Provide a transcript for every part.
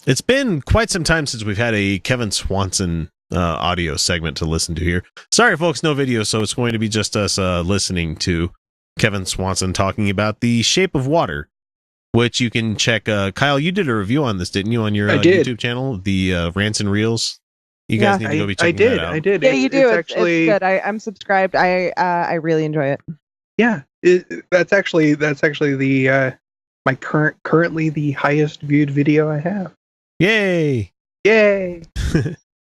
It's been quite some time since we've had a Kevin Swanson audio segment to listen to here. Sorry, folks, no video, so it's going to be just us listening to Kevin Swanson talking about The Shape of Water, which you can check. Kyle, you did a review on this, didn't you, on your YouTube channel, the Rants and Reels? You guys need to go be checking that out. I did. Yeah, you do. It's actually good. I'm subscribed. I really enjoy it. Yeah, that's actually the my currently the highest viewed video I have. Yay!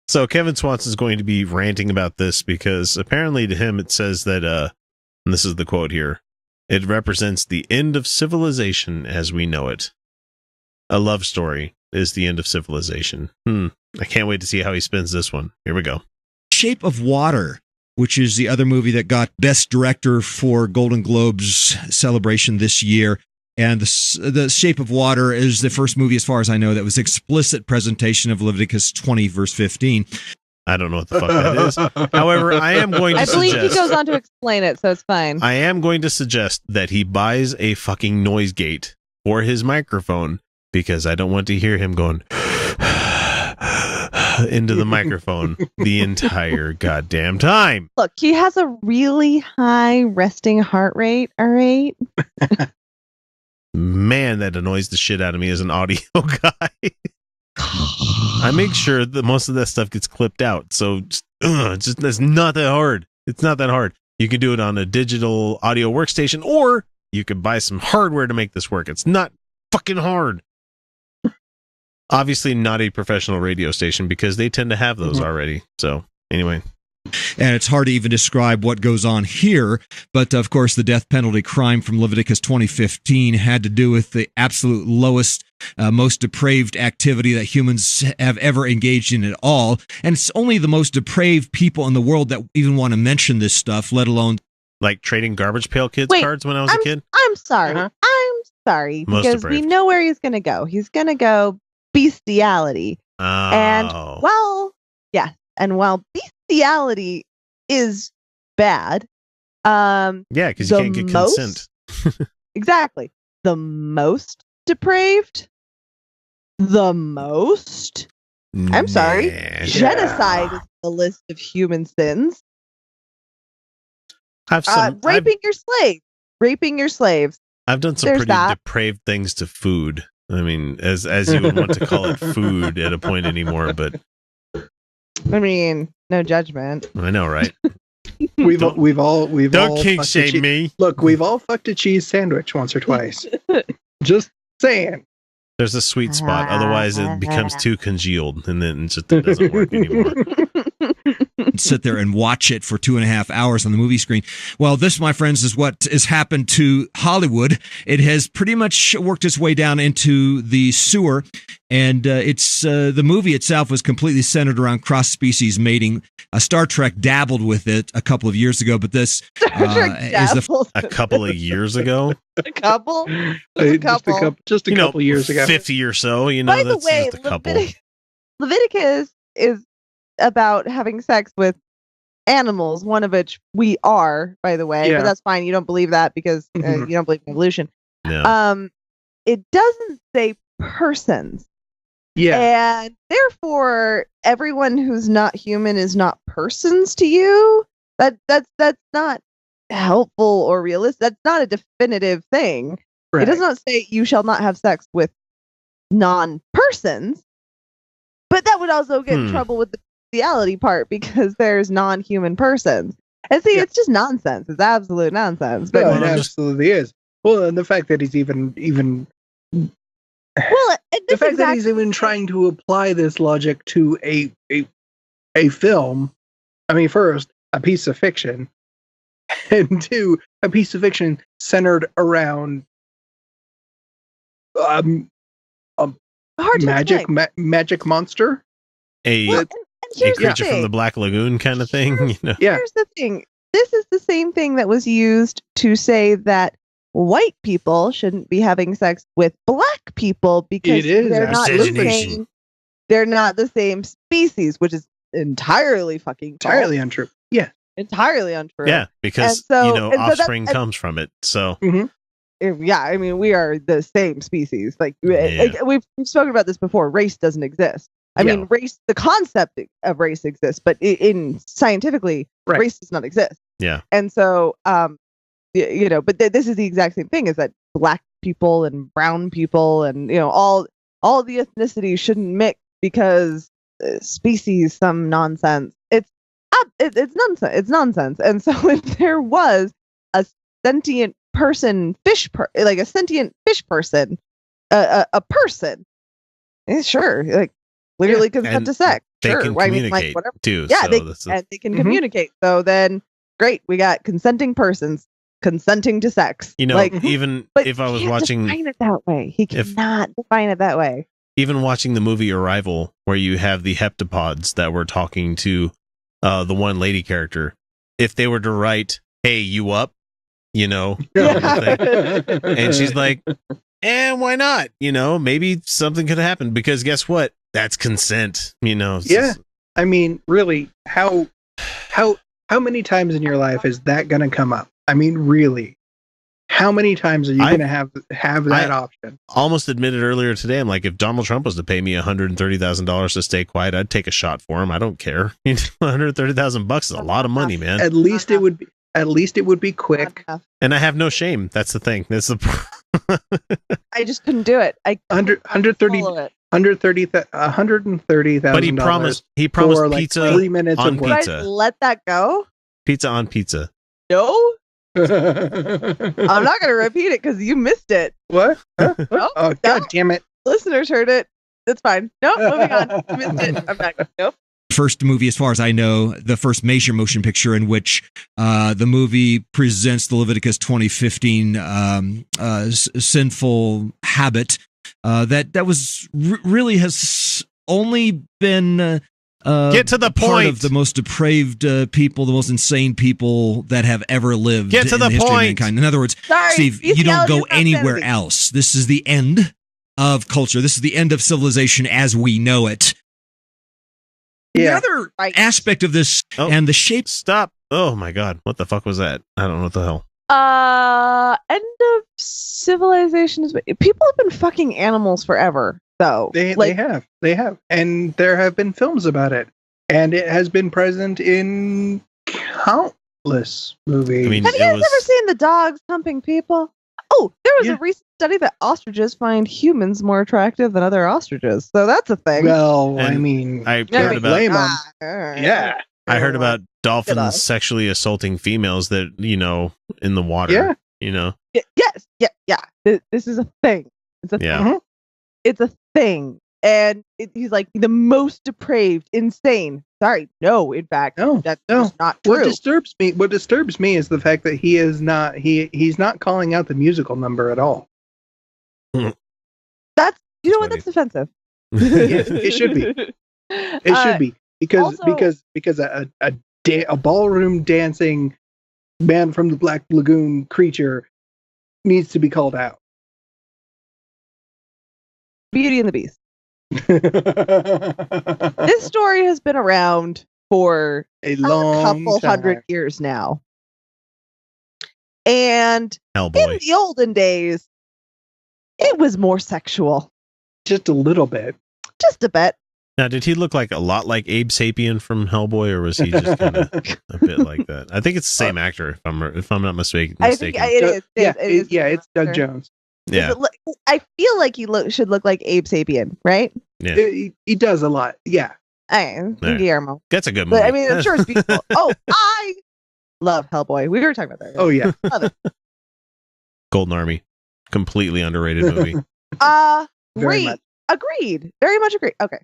So Kevin Swanson is going to be ranting about this because apparently to him it says that, and this is the quote here, it represents the end of civilization as we know it. A love story is the end of civilization. I can't wait to see how he spins this one. Here we go. Shape of Water, which is the other movie that got Best Director for Golden Globes celebration this year. And the Shape of Water is the first movie, as far as I know, that was explicit presentation of Leviticus 20, verse 15. I don't know what the fuck that is. However, I am going to believe he goes on to explain it, so it's fine. I am going to suggest that he buys a fucking noise gate for his microphone because I don't want to hear him going into the microphone the entire goddamn time. Look, he has a really high resting heart rate, all right? Man, that annoys the shit out of me as an audio guy. I make sure that most of that stuff gets clipped out. So it's not that hard. It's not that hard. You can do it on a digital audio workstation, or you could buy some hardware to make this work. It's not fucking hard. Obviously not a professional radio station because they tend to have those already. So anyway. And it's hard to even describe what goes on here. But, of course, the death penalty crime from Leviticus 20:15 had to do with the absolute lowest, most depraved activity that humans have ever engaged in at all. And it's only the most depraved people in the world that even want to mention this stuff, let alone... Like trading Garbage Pail Kids cards when I was a kid? I'm sorry. I'm sorry. Most because depraved. we know where he's going to go. He's going to go Beastiality. Oh. And, while Beastiality is bad. Yeah, because you can't get consent. Exactly. The most depraved. I'm sorry. Yeah. Genocide is the list of human sins. Raping your slaves. I've done some There's pretty that. depraved things to food. I mean, as you would want to call it food at a point anymore, but I mean, no judgment. I know, right? We've all don't kink shame me. Look, we've all fucked a cheese sandwich once or twice. Just saying. There's a sweet spot. Otherwise, it becomes too congealed, and then it doesn't work anymore. Sit there and watch it for 2.5 hours on the movie screen. Well, this, my friends, is what has happened to Hollywood. It has pretty much worked its way down into the sewer, and it's the movie itself was completely centered around cross-species mating. Star Trek dabbled with it a couple of years ago, but this is a couple of years ago. A couple? Just a couple years ago. 50 or so, you know. By that's the way, just a couple. Leviticus is about having sex with animals, one of which we are, by the way. Yeah. But that's fine. You don't believe that because you don't believe in evolution. No. It doesn't say persons. Yeah. And therefore, everyone who's not human is not persons to you. That's not helpful or realistic. That's not a definitive thing. Right. It does not say you shall not have sex with non-persons. But that would also get in trouble with the bestiality part because there's non-human persons. And see, it's just nonsense. It's absolute nonsense. But it absolutely is. Well, and the fact that he's even the fact that he's even trying to apply this logic to a film. I mean, first, a piece of fiction, and two, a piece of fiction centered around magic monster. A creature from the Black Lagoon kind of thing. You know? Yeah. Here's the thing. This is the same thing that was used to say that white people shouldn't be having sex with black people because they're not the same. They're not the same species, which is entirely fucking false. Entirely untrue. Yeah. Entirely untrue. Yeah, because offspring comes from it. So yeah, I mean, we are the same species. Like we've spoken about this before. Race doesn't exist. I mean, race, the concept of race exists, but in scientifically, race does not exist. Yeah. And so, you know, but this is the exact same thing, is that black people and brown people and, you know, all the ethnicities shouldn't mix because species, some nonsense. It's nonsense. It's nonsense. And so if there was a sentient person, like a sentient fish person, a person, sure, like literally consent to sex. They sure. can communicate too. Yeah, so they can communicate. So then, great, we got consenting persons consenting to sex. You know, like, even if I was watching, define it that way. He cannot define it that way. Even watching the movie Arrival, where you have the heptapods that were talking to the one lady character, if they were to write, "Hey, you up?" You know, and she's like, why not? You know, maybe something could happen, because guess what? That's consent. You know. I mean, really, how many times in your life is that going to come up? I mean, really, how many times are you going to have that option? Almost admitted earlier today, I'm like, if Donald Trump was to pay me $130,000 to stay quiet, I'd take a shot for him. I don't care. $130,000 is a lot of money, man. At least it would be quick. And I have no shame. That's the thing. That's the. I just couldn't do it. $130,000. But he promised for pizza, like 3 minutes on of work. pizza. Let that go. Pizza on pizza. No. I'm not going to repeat it because you missed it. What? Huh? No, oh, God damn it. Listeners heard it. That's fine. Nope, moving on. You missed it. I'm back. Nope. First movie, as far as I know, the first major motion picture in which the movie presents the Leviticus 20:15 sinful habit that was really has only been get to the part point of the most depraved people, the most insane people that have ever lived Get to in the the history point. of mankind. In other words, Sorry, Steve, you don't go Beastiality is not anywhere vanity. else. This is the end of culture. This is the end of civilization as we know it. Yeah. The other Right. aspect of this and the shape. Stop. Oh my God. What the fuck was that? I don't know what the hell. End of civilization is. People have been fucking animals forever, though. They have, and there have been films about it, and it has been present in countless movies. I mean, Have you guys ever seen the dogs humping people? Oh, there was Yeah. a recent study that ostriches find humans more attractive than other ostriches, so that's a thing. Well, I And mean, I can't heard about blame 'em. Yeah. Yeah. I heard about Get dolphins off. sexually assaulting females that, you know, in the water. Yeah. You know. Yes. This is a thing. It's a Yeah. Mhm. It's a thing, and he's like the most depraved, insane. Sorry, no. In fact, No, that's no. just not true. What disturbs me is the fact that he is not he's not calling out the musical number at all. That's you know what? Funny. That's offensive. It should be. It should be because also- a ballroom dancing man from the Black Lagoon creature needs to be called out. Beauty and the Beast. This story has been around for a a long couple time. hundred years now, and in Hellboy. the olden days, it was more sexual, Just a little bit. just a bit. Now, did he look like a lot like Abe Sapien from Hellboy, or was he just kind of a bit like that? I think it's the same actor, if I'm not mistaken. I think it is. It's Doug Jones. Yeah. I feel like he should look like Abe Sapien, right? Yeah. He does a lot. Yeah. There. Guillermo. That's a good movie. But I mean, I'm sure it's beautiful. Oh, I love Hellboy. We were talking about that. Oh yeah. Golden Army. Completely underrated movie. Very Agreed. much. Agreed. Very much agreed. Okay.